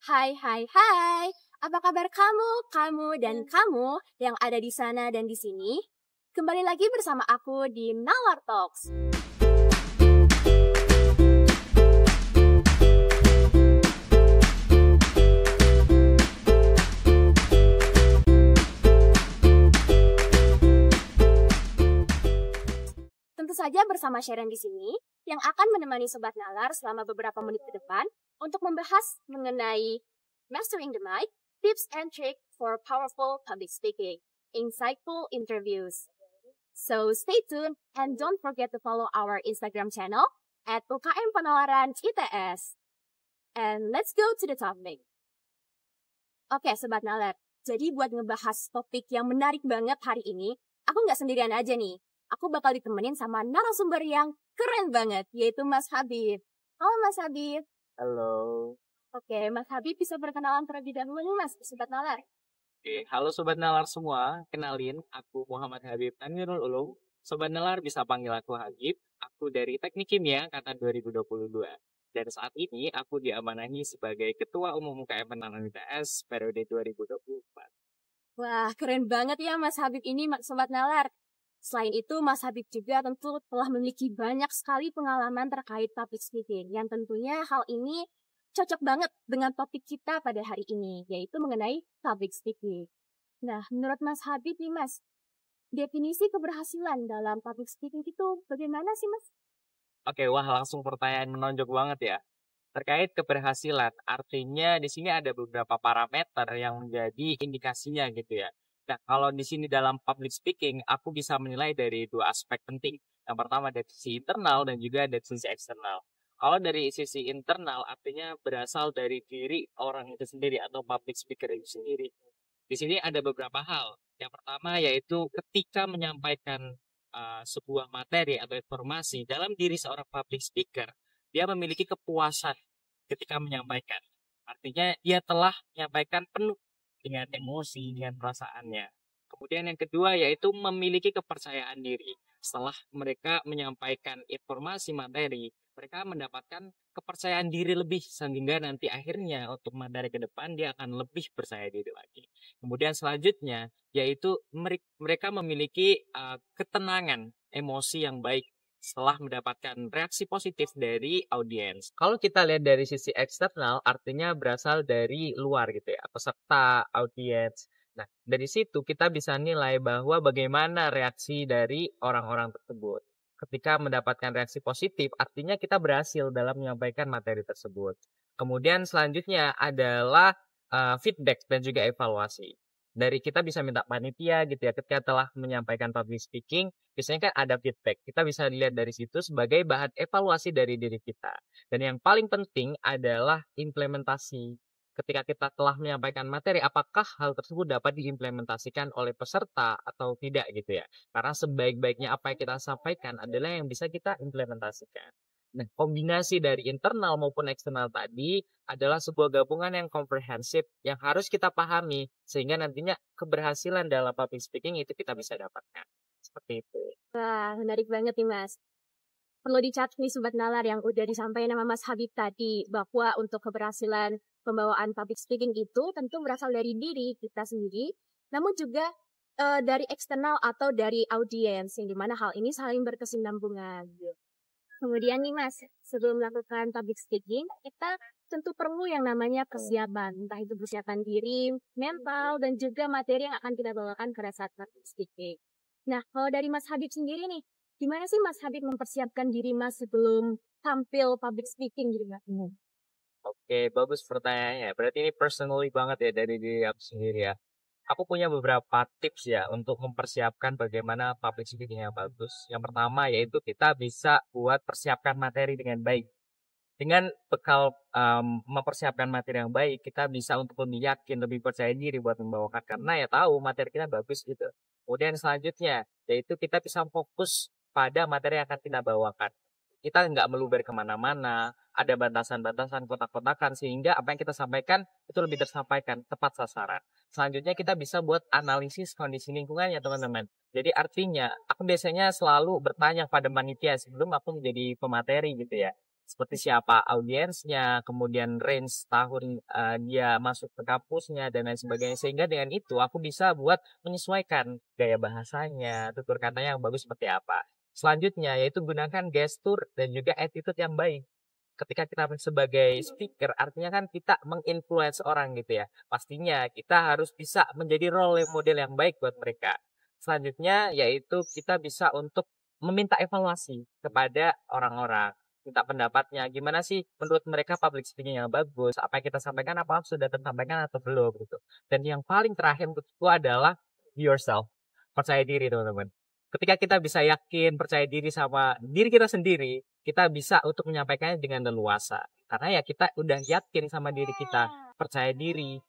Hai, hai, hai. Apa kabar kamu, dan kamu yang ada di sana dan di sini? Kembali lagi bersama aku di Nalar Talks. Tentu saja bersama Sharon di sini yang akan menemani Sobat Nalar selama beberapa menit ke depan untuk membahas mengenai Mastering the Mic, Tips and Tricks for Powerful Public Speaking, Insightful Interviews. So stay tuned and don't forget to follow our Instagram channel at UKM Penalaran ITS. And let's go to the topic. Oke, Sobat Nalar. Jadi buat ngebahas topik yang menarik banget hari ini, aku nggak sendirian aja nih. Aku bakal ditemenin sama narasumber yang keren banget, yaitu Mas Habib. Halo Mas Habib. Halo. Oke, Mas Habib bisa berkenalan terlebih dahulu nih Mas, Sobat Nalar. Oke, halo Sobat Nalar semua. Kenalin, aku Muhammad Habib Tanwirul Ulum. Sobat Nalar bisa panggil aku Habib. Aku dari Teknik Kimia Angkatan 2022. Dan saat ini aku diamanahi sebagai Ketua Umum UKM Penalaran ITS periode 2024. Wah, keren banget ya Mas Habib ini, Sobat Nalar. Selain itu, Mas Habib juga tentu telah memiliki banyak sekali pengalaman terkait public speaking, yang tentunya hal ini cocok banget dengan topik kita pada hari ini, yaitu mengenai public speaking. Nah, menurut Mas Habib nih Mas, definisi keberhasilan dalam public speaking itu bagaimana sih Mas? Oke, wah langsung pertanyaan menonjol banget ya. Terkait keberhasilan, artinya di sini ada beberapa parameter yang menjadi indikasinya gitu ya. Nah, kalau di sini dalam public speaking, aku bisa menilai dari dua aspek penting. Yang pertama dari sisi internal dan juga dari sisi eksternal. Kalau dari sisi internal, artinya berasal dari diri orang itu sendiri atau public speaker itu sendiri. Di sini ada beberapa hal. Yang pertama yaitu ketika menyampaikan sebuah materi atau informasi dalam diri seorang public speaker, dia memiliki kepuasan ketika menyampaikan. Artinya dia telah menyampaikan penuh dengan emosi, dengan perasaannya. Kemudian yang kedua yaitu memiliki kepercayaan diri. Setelah mereka menyampaikan informasi materi, mereka mendapatkan kepercayaan diri lebih sehingga nanti akhirnya untuk materi ke depan dia akan lebih percaya diri lagi. Kemudian selanjutnya yaitu mereka memiliki ketenangan emosi yang baik setelah mendapatkan reaksi positif dari audiens. Kalau kita lihat dari sisi eksternal, artinya berasal dari luar gitu ya, peserta, audiens. Nah, dari situ kita bisa nilai bahwa bagaimana reaksi dari orang-orang tersebut. Ketika mendapatkan reaksi positif, artinya kita berhasil dalam menyampaikan materi tersebut. Kemudian selanjutnya adalah feedback dan juga evaluasi. Dari kita bisa minta panitia gitu ya, ketika telah menyampaikan public speaking, biasanya kan ada feedback. Kita bisa dilihat dari situ sebagai bahan evaluasi dari diri kita. Dan yang paling penting adalah implementasi. Ketika kita telah menyampaikan materi, apakah hal tersebut dapat diimplementasikan oleh peserta atau tidak gitu ya. Karena sebaik-baiknya apa yang kita sampaikan adalah yang bisa kita implementasikan. Nah, kombinasi dari internal maupun eksternal tadi adalah sebuah gabungan yang komprehensif yang harus kita pahami sehingga nantinya keberhasilan dalam public speaking itu kita bisa dapatkan. Seperti itu. Wah, menarik banget nih Mas. Perlu dicatat nih Sobat Nalar yang udah disampaikan sama Mas Habib tadi, bahwa untuk keberhasilan pembawaan public speaking itu tentu berasal dari diri kita sendiri, namun juga dari eksternal atau dari audiens, yang dimana hal ini saling berkesinambungan. Kemudian nih Mas, sebelum melakukan public speaking, kita tentu perlu yang namanya persiapan, entah itu persiapan diri, mental, dan juga materi yang akan kita bawakan pada saat public speaking. Nah, kalau dari Mas Habib sendiri nih, gimana sih Mas Habib mempersiapkan diri Mas sebelum tampil public speaking gitu Mas? Oke, bagus pertanyaannya. Berarti ini personally banget ya dari diri aku sendiri ya. Aku punya beberapa tips ya untuk mempersiapkan bagaimana public speaking yang bagus. Yang pertama yaitu kita bisa buat persiapkan materi dengan baik. Dengan bekal mempersiapkan materi yang baik, kita bisa untuk lebih yakin, lebih percaya diri buat membawakan. Karena ya tahu materi kita bagus gitu. Kemudian selanjutnya, yaitu kita bisa fokus pada materi yang akan kita bawakan. Kita nggak meluber kemana-mana, ada batasan-batasan, kotak-kotakan, sehingga apa yang kita sampaikan itu lebih tersampaikan, tepat sasaran. Selanjutnya kita bisa buat analisis kondisi lingkungan ya teman-teman. Jadi artinya, aku biasanya selalu bertanya pada panitia sebelum aku menjadi pemateri gitu ya. seperti siapa audiensnya, kemudian range tahun dia masuk ke kampusnya dan lain sebagainya. Sehingga dengan itu aku bisa buat menyesuaikan gaya bahasanya, tutur katanya yang bagus seperti apa. Selanjutnya yaitu gunakan gestur dan juga attitude yang baik. Ketika kita sebagai speaker, artinya kan kita menginfluence orang gitu ya. Pastinya kita harus bisa menjadi role model yang baik buat mereka. Selanjutnya yaitu kita bisa untuk meminta evaluasi kepada orang-orang. Minta pendapatnya, gimana sih menurut mereka public speaking yang bagus, apa yang kita sampaikan, apa sudah tersampaikan atau belum gitu. Dan yang paling terakhir menurutku adalah be yourself. Percaya diri teman-teman. Ketika kita bisa yakin, percaya diri sama diri kita sendiri, kita bisa untuk menyampaikannya dengan leluasa. Karena ya kita udah yakin sama diri kita, percaya diri.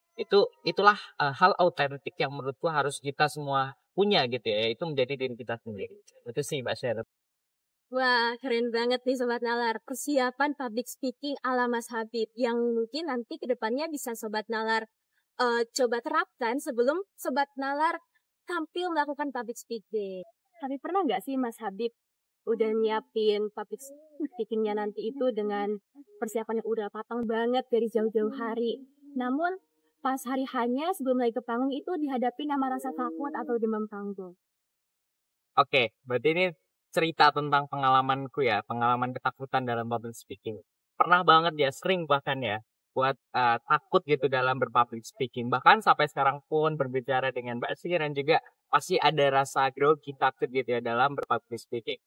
Itulah hal autentik yang menurutku harus kita semua punya gitu ya, itu menjadi diri kita sendiri. Itu sih Mbak Sharon. Wah, keren banget nih Sobat Nalar. Persiapan public speaking ala Mas Habib yang mungkin nanti ke depannya bisa Sobat Nalar coba terapkan sebelum Sobat Nalar tampil melakukan public speaking. Tapi pernah nggak sih Mas Habib udah nyiapin public speakingnya nanti itu dengan persiapan yang udah patang banget dari jauh-jauh hari. Namun pas hari hanya sebelum naik ke panggung itu dihadapi sama rasa takut atau demam panggung. Oke, berarti ini cerita tentang pengalamanku ya, pengalaman ketakutan dalam public speaking. Pernah banget ya, sering bahkan ya, buat takut gitu dalam berpublic speaking. Bahkan sampai sekarang pun berbicara dengan Mbak Sharon juga pasti ada rasa grogi, takut gitu ya dalam berpublic speaking.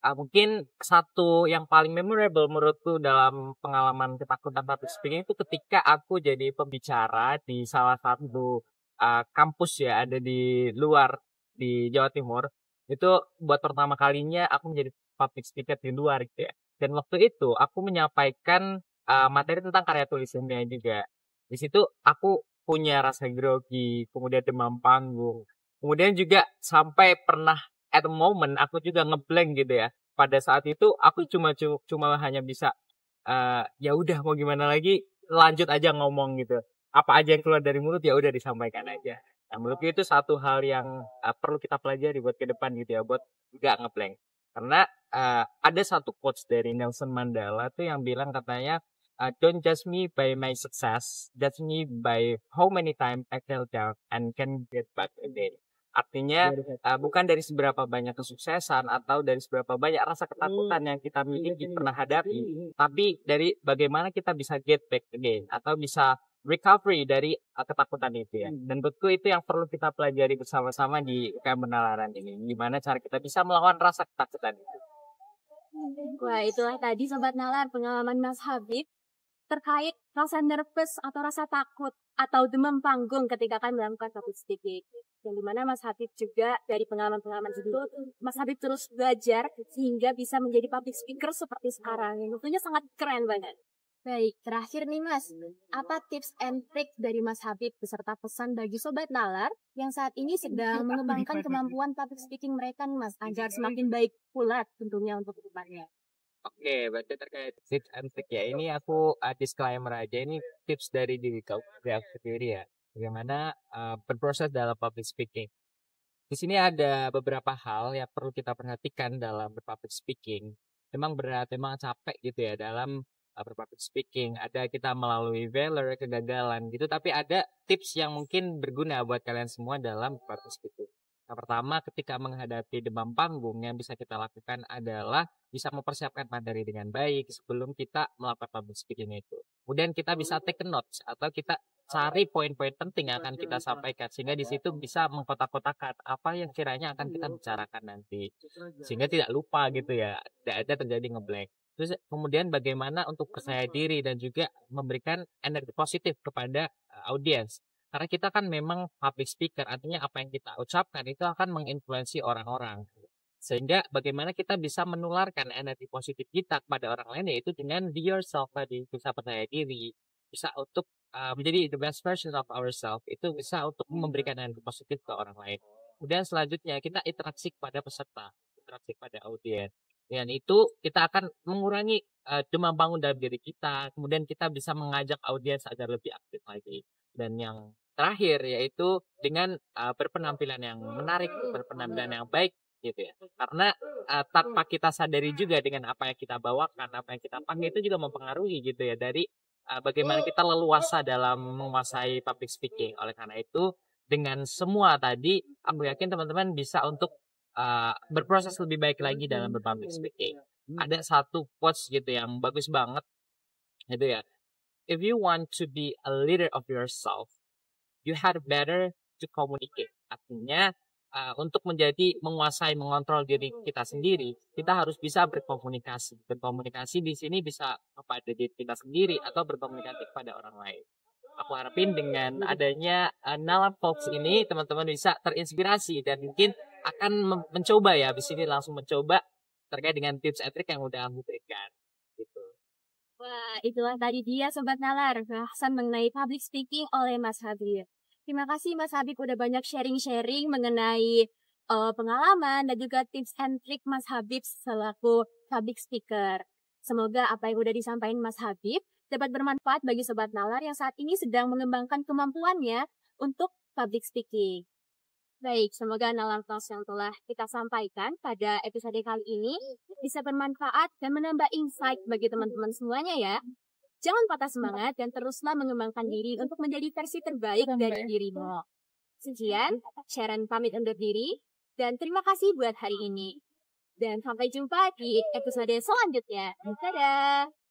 Mungkin satu yang paling memorable menurutku dalam pengalaman ketakutan public speaking itu ketika aku jadi pembicara di salah satu kampus ya, ada di luar di Jawa Timur. Itu buat pertama kalinya aku menjadi public speaker di luar gitu ya. Dan waktu itu aku menyampaikan materi tentang karya tulisannya juga. Di situ aku punya rasa grogi, kemudian demam panggung. Kemudian juga sampai pernah at the moment aku juga ngeblank gitu ya. Pada saat itu aku cuma hanya bisa ya udah mau gimana lagi, lanjut aja ngomong gitu. Apa aja yang keluar dari mulut ya udah disampaikan aja. Nah, menurutku itu satu hal yang perlu kita pelajari buat ke depan gitu ya, buat nggak ngeblank. Karena ada satu quotes dari Nelson Mandela tuh yang bilang katanya, don't judge me by my success, judge me by how many times I fell down and can get back again. Artinya bukan dari seberapa banyak kesuksesan atau dari seberapa banyak rasa ketakutan yang kita miliki pernah hadapi, tapi dari bagaimana kita bisa get back again atau bisa recovery dari ketakutan itu ya. Dan menurutku itu yang perlu kita pelajari bersama-sama di UKM Penalaran ini. Gimana cara kita bisa melawan rasa ketakutan itu. Wah, itulah tadi Sobat Nalar pengalaman Mas Habib terkait rasa nervous atau rasa takut atau demam panggung ketika akan melakukan public speaking. Yang dimana Mas Habib juga dari pengalaman-pengalaman itu, Mas Habib terus belajar sehingga bisa menjadi public speaker seperti sekarang. Yang tentunya sangat keren banget. Baik, terakhir nih Mas, apa tips and trick dari Mas Habib beserta pesan bagi Sobat Nalar yang saat ini sedang mengembangkan kemampuan public speaking mereka nih Mas, agar semakin baik pula tentunya untuk kedepannya. Oke, berarti terkait tips and trick ya. Ini aku disclaimer aja, ini tips dari diri aku sendiri ya. Bagaimana berproses dalam public speaking. Di sini ada beberapa hal yang perlu kita perhatikan dalam berpublic speaking. Memang berat, memang capek gitu ya dalam berpublic speaking. Ada kita melalui failure, kegagalan gitu, tapi ada tips yang mungkin berguna buat kalian semua dalam berpublic speaking. Yang pertama, ketika menghadapi demam panggung, yang bisa kita lakukan adalah bisa mempersiapkan materi dengan baik sebelum kita melakukan public speaking itu. Kemudian kita bisa take notes atau kita cari poin-poin penting yang akan kita sampaikan sehingga di situ bisa mengkotak-kotakan apa yang kiranya akan kita bicarakan nanti sehingga tidak lupa gitu ya, tidak ada terjadi ngeblank. Terus kemudian bagaimana untuk percaya diri dan juga memberikan energi positif kepada audiens. Karena kita kan memang public speaker, artinya apa yang kita ucapkan itu akan menginfluensi orang-orang. Sehingga bagaimana kita bisa menularkan energi positif kita kepada orang lain yaitu dengan be yourself tadi, bisa percaya diri, bisa untuk menjadi the best version of ourselves, itu bisa untuk memberikan energi positif ke orang lain. Kemudian selanjutnya kita interaksi kepada peserta, interaksi pada audiens. Dan itu kita akan mengurangi demam panggung dalam diri kita. Kemudian kita bisa mengajak audiens agar lebih aktif lagi. Dan yang terakhir yaitu dengan berpenampilan yang menarik, berpenampilan yang baik gitu ya. Karena tanpa kita sadari juga dengan apa yang kita bawakan, apa yang kita pakai itu juga mempengaruhi gitu ya dari bagaimana kita leluasa dalam menguasai public speaking. Oleh karena itu dengan semua tadi aku yakin teman-teman bisa untuk berproses lebih baik lagi dalam berpublic speaking. Ada satu quotes gitu yang bagus banget gitu ya. If you want to be a leader of yourself, you had better to communicate. Artinya untuk menguasai, mengontrol diri kita sendiri, kita harus bisa berkomunikasi. Berkomunikasi di sini bisa kepada diri kita sendiri atau berkomunikasi kepada orang lain. Aku harapin dengan adanya Nalar Talks ini teman-teman bisa terinspirasi dan mungkin akan mencoba ya, habis ini langsung mencoba terkait dengan tips and trick yang udah aku berikan. Gitu. Wah, itulah tadi dia Sobat Nalar, bahasan mengenai public speaking oleh Mas Habib. Terima kasih Mas Habib udah banyak sharing-sharing mengenai pengalaman dan juga tips and trick Mas Habib selaku public speaker. Semoga apa yang udah disampaikan Mas Habib dapat bermanfaat bagi Sobat Nalar yang saat ini sedang mengembangkan kemampuannya untuk public speaking. Baik, semoga Nalar Talks yang telah kita sampaikan pada episode kali ini bisa bermanfaat dan menambah insight bagi teman-teman semuanya ya. Jangan patah semangat dan teruslah mengembangkan diri untuk menjadi versi terbaik dari dirimu. Sekian, Sharon pamit undur diri, dan terima kasih buat hari ini. Dan sampai jumpa di episode selanjutnya. Dadah!